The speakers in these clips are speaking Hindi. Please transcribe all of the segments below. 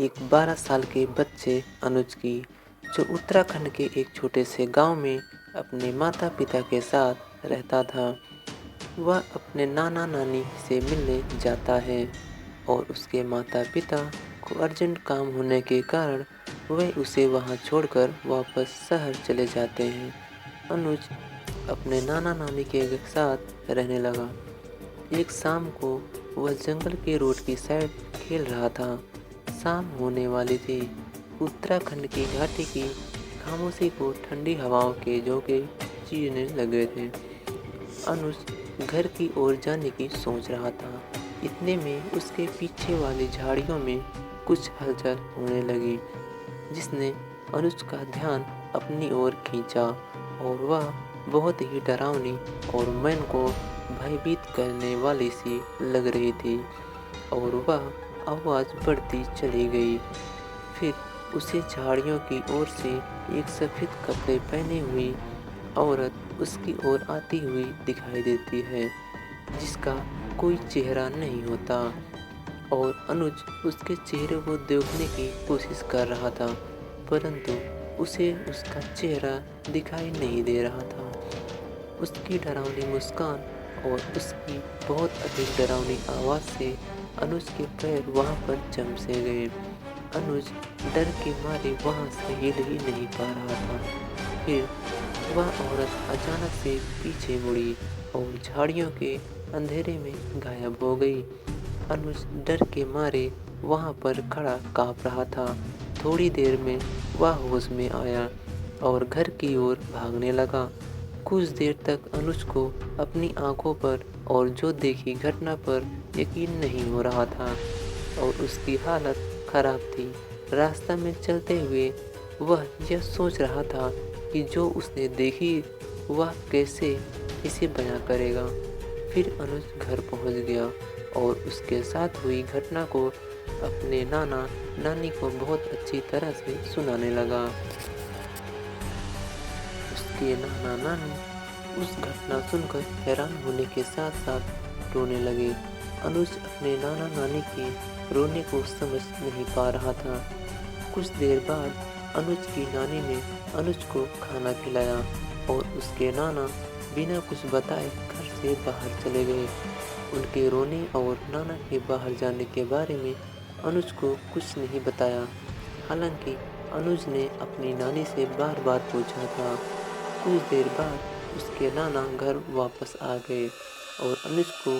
एक 12 साल के बच्चे अनुज की, जो उत्तराखंड के एक छोटे से गांव में अपने माता पिता के साथ रहता था। वह अपने नाना नानी से मिलने जाता है और उसके माता पिता को अर्जेंट काम होने के कारण वह उसे वहां छोड़कर वापस शहर चले जाते हैं। अनुज अपने नाना नानी के साथ रहने लगा। एक शाम को वह जंगल के रोड की साइड खेल रहा था। शाम होने वाली थी। उत्तराखंड की घाटी की खामोशी को ठंडी हवाओं के झोंके चीरने लगे थे। अनुज घर की ओर जाने की सोच रहा था। इतने में उसके पीछे वाली झाड़ियों में कुछ हलचल होने लगी, जिसने अनुज का ध्यान अपनी ओर खींचा और वह बहुत ही डरावनी और मन को भयभीत करने वाली सी लग रही थी और वह आवाज़ बढ़ती चली गई। फिर उसे झाड़ियों की ओर से एक सफ़ेद कपड़े पहने हुई औरत उसकी ओर आती हुई दिखाई देती है, जिसका कोई चेहरा नहीं होता। और अनुज उसके चेहरे को देखने की कोशिश कर रहा था, परंतु उसे उसका चेहरा दिखाई नहीं दे रहा था। उसकी डरावनी मुस्कान और उसकी बहुत अधिक डरावनी आवाज़ से अनुज के पैर वहाँ पर जम से गए। अनुज डर के मारे वहाँ से हिल ही नहीं पा रहा था। फिर वह औरत अचानक से पीछे मुड़ी और झाड़ियों के अंधेरे में गायब हो गई। अनुज डर के मारे वहाँ पर खड़ा काँप रहा था। थोड़ी देर में वह होश में आया और घर की ओर भागने लगा। कुछ देर तक अनुज को अपनी आंखों पर और जो देखी घटना पर यकीन नहीं हो रहा था और उसकी हालत खराब थी। रास्ता में चलते हुए वह यह सोच रहा था कि जो उसने देखी वह कैसे इसे बयां करेगा। फिर अनुज घर पहुंच गया और उसके साथ हुई घटना को अपने नाना नानी को बहुत अच्छी तरह से सुनाने लगा। उसके नाना नानी उस घटना सुनकर हैरान होने के साथ साथ रोने लगे। अनुज अपने नाना नानी के रोने को समझ नहीं पा रहा था। कुछ देर बाद अनुज की नानी ने अनुज को खाना खिलाया और उसके नाना बिना कुछ बताए घर से बाहर चले गए। उनके रोने और नाना के बाहर जाने के बारे में अनुज को कुछ नहीं बताया। हालांकि अनुज ने अपनी नानी से बार बार पूछा था। कुछ देर बाद उसके नाना घर वापस आ गए और अनुज को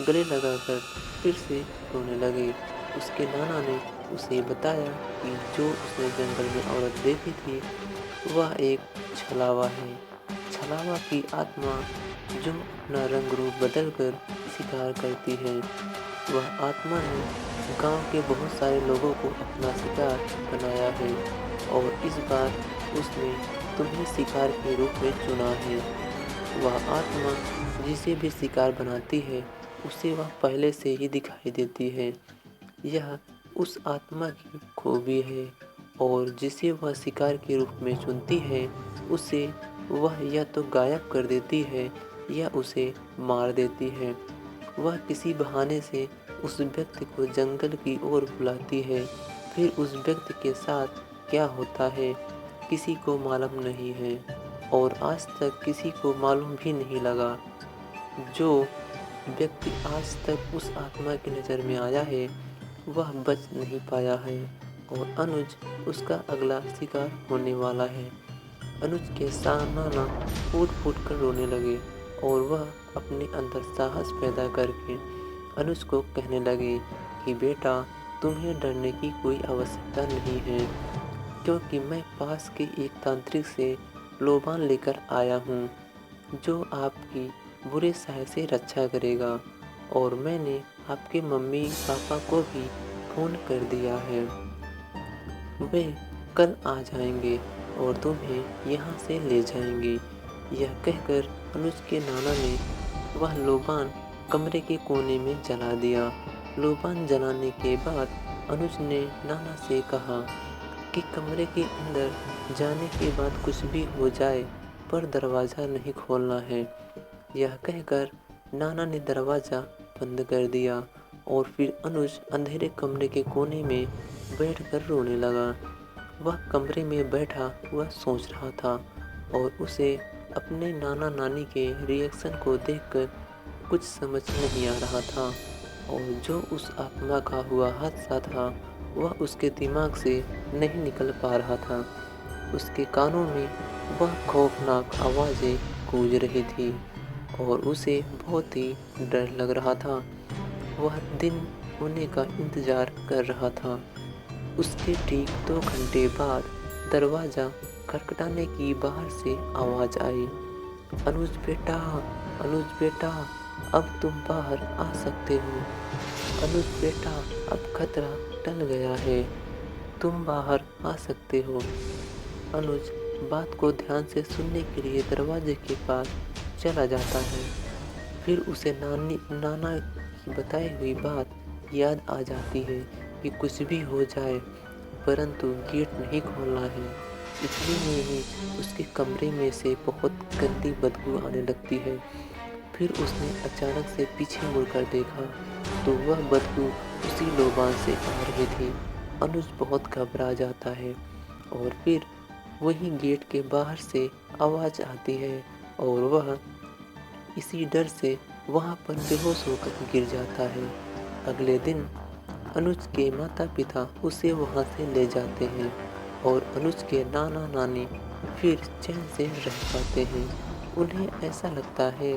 गले लगाकर फिर से रोने लगे। उसके नाना ने उसे बताया कि जो उसने जंगल में औरत देखी थी वह एक छलावा है। छलावा की आत्मा जो अपना रंग रूप बदलकर शिकार करती है। वह आत्मा ने गांव के बहुत सारे लोगों को अपना शिकार बनाया है और इस बार उसने तुम्हें शिकार के रूप में चुना है। वह आत्मा जिसे भी शिकार बनाती है उसे वह पहले से ही दिखाई देती है। यह उस आत्मा की खूबी है और जिसे वह शिकार के रूप में चुनती है उसे वह या तो गायब कर देती है या उसे मार देती है। वह किसी बहाने से उस व्यक्ति को जंगल की ओर बुलाती है। फिर उस व्यक्ति के साथ क्या होता है किसी को मालूम नहीं है और आज तक किसी को मालूम भी नहीं लगा। जो व्यक्ति आज तक उस आत्मा की नज़र में आया है वह बच नहीं पाया है और अनुज उसका अगला शिकार होने वाला है। अनुज के नाना फूट फूट कर रोने लगे और वह अपने अंदर साहस पैदा करके अनुज को कहने लगे कि बेटा, तुम्हें डरने की कोई आवश्यकता नहीं है, क्योंकि मैं पास के एक तांत्रिक से लोबान लेकर आया हूँ जो आपकी बुरे साय से रक्षा करेगा। और मैंने आपके मम्मी पापा को भी फ़ोन कर दिया है, वे कल आ जाएंगे और तुम्हें यहाँ से ले जाएंगे। यह कहकर अनुज के नाना ने वह लोबान कमरे के कोने में जला दिया। लोबान जलाने के बाद अनुज ने नाना से कहा कि कमरे के अंदर जाने के बाद कुछ भी हो जाए पर दरवाज़ा नहीं खोलना है। यह कहकर नाना ने दरवाज़ा बंद कर दिया और फिर अनुज अंधेरे कमरे के कोने में बैठकर रोने लगा। वह कमरे में बैठा हुआ सोच रहा था और उसे अपने नाना नानी के रिएक्शन को देखकर कुछ समझ नहीं आ रहा था और जो उस आत्मा का हुआ हादसा था वह उसके दिमाग से नहीं निकल पा रहा था। उसके कानों में वह खौफनाक आवाज़ें गूंज रही थी और उसे बहुत ही डर लग रहा था। वह दिन होने का इंतज़ार कर रहा था। उसके ठीक 2 घंटे बाद दरवाज़ा खटखटाने की बाहर से आवाज़ आई। अनुज बेटा, अनुज बेटा, अब तुम बाहर आ सकते हो। अनुज बेटा, अब खतरा टल गया है, तुम बाहर आ सकते हो। अनुज बात को ध्यान से सुनने के लिए दरवाजे के पास चला जाता है। फिर उसे नाना की बताई हुई बात याद आ जाती है कि कुछ भी हो जाए परंतु गेट नहीं खोलना है। इतने में ही उसके कमरे में से बहुत गंदी बदबू आने लगती है। फिर उसने अचानक से पीछे मुड़कर देखा तो वह बदबू उसी लोबान से आ रही थी। अनुज बहुत घबरा जाता है और फिर वही गेट के बाहर से आवाज़ आती है और वह इसी डर से वहाँ पर बेहोश होकर गिर जाता है। अगले दिन अनुज के माता पिता उसे वहाँ से ले जाते हैं और अनुज के नाना नानी फिर चैन से रह पाते हैं। उन्हें ऐसा लगता है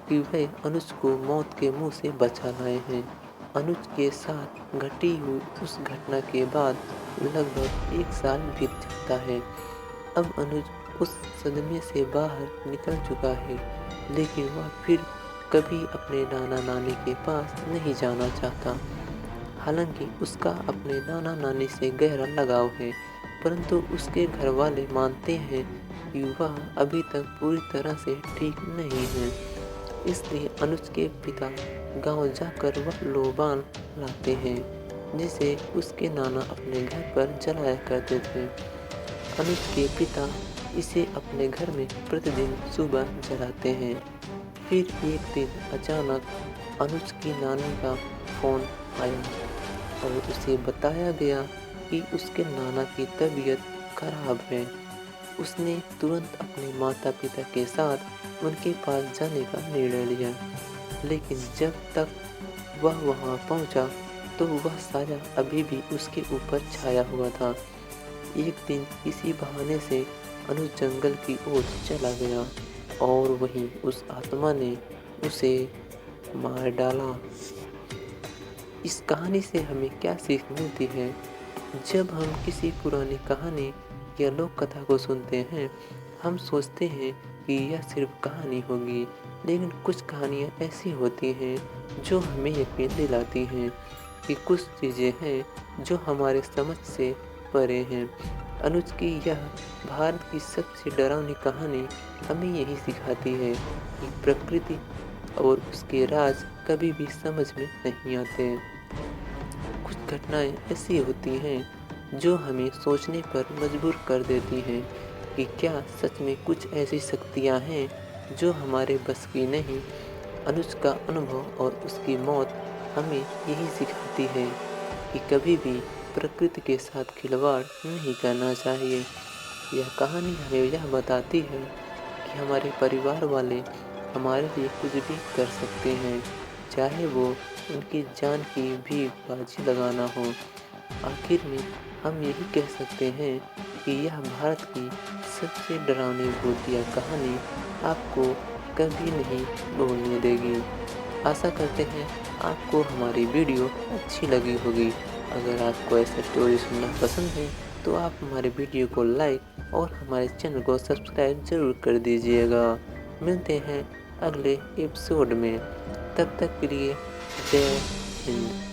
कि वे अनुज को मौत के मुंह से बचा लाए हैं। अनुज के साथ घटी हुई उस घटना के बाद लगभग 1 साल बीत जाता है। अब अनुज उस सदमे से बाहर निकल चुका है लेकिन वह फिर कभी अपने नाना नानी के पास नहीं जाना चाहता। हालांकि उसका अपने नाना नानी से गहरा लगाव है परंतु उसके घर वाले मानते हैं कि वह अभी तक पूरी तरह से ठीक नहीं है। इसलिए अनुज के पिता गांव जाकर वह लोबान लाते हैं जिसे उसके नाना अपने घर पर जलाया करते थे। अनुज के पिता इसे अपने घर में प्रतिदिन सुबह जलाते हैं। फिर एक दिन अचानक अनुज की नानी का फोन आया और उसे बताया गया कि उसके नाना की तबीयत खराब है। उसने तुरंत अपने माता पिता के साथ उनके पास जाने का निर्णय लिया लेकिन जब तक वह वहां पहुंचा तो वह साया अभी भी उसके ऊपर छाया हुआ था। एक दिन किसी बहाने से अनुज जंगल की ओर चला गया और वहीं उस आत्मा ने उसे मार डाला। इस कहानी से हमें क्या सीख मिलती है? जब हम किसी पुरानी कहानी या लोक कथा को सुनते हैं हम सोचते हैं कि यह सिर्फ कहानी होगी लेकिन कुछ कहानियाँ ऐसी होती हैं जो हमें यकीन दिलाती हैं कि कुछ चीज़ें हैं जो हमारे समझ से परे हैं। अनुज की यह भारत की सबसे डरावनी कहानी हमें यही सिखाती है कि प्रकृति और उसके राज कभी भी समझ में नहीं आते। कुछ घटनाएं ऐसी होती हैं जो हमें सोचने पर मजबूर कर देती हैं कि क्या सच में कुछ ऐसी शक्तियां हैं जो हमारे बस की नहीं। अनुज का अनुभव और उसकी मौत हमें यही सिखाती है कि कभी भी प्रकृति के साथ खिलवाड़ नहीं करना चाहिए। यह कहानी हमें यह बताती है कि हमारे परिवार वाले हमारे लिए कुछ भी कर सकते हैं चाहे वो उनकी जान की भी बाजी लगाना हो। आखिर में हम यही कह सकते हैं कि यह भारत की सबसे डरावनी भूतिया कहानी आपको कभी नहीं भूलने देगी। आशा करते हैं आपको हमारी वीडियो अच्छी लगी होगी। अगर आपको ऐसा स्टोरी सुनना पसंद है तो आप हमारे वीडियो को लाइक और हमारे चैनल को सब्सक्राइब जरूर कर दीजिएगा। मिलते हैं अगले एपिसोड में, तब तक के लिए जय हिंद।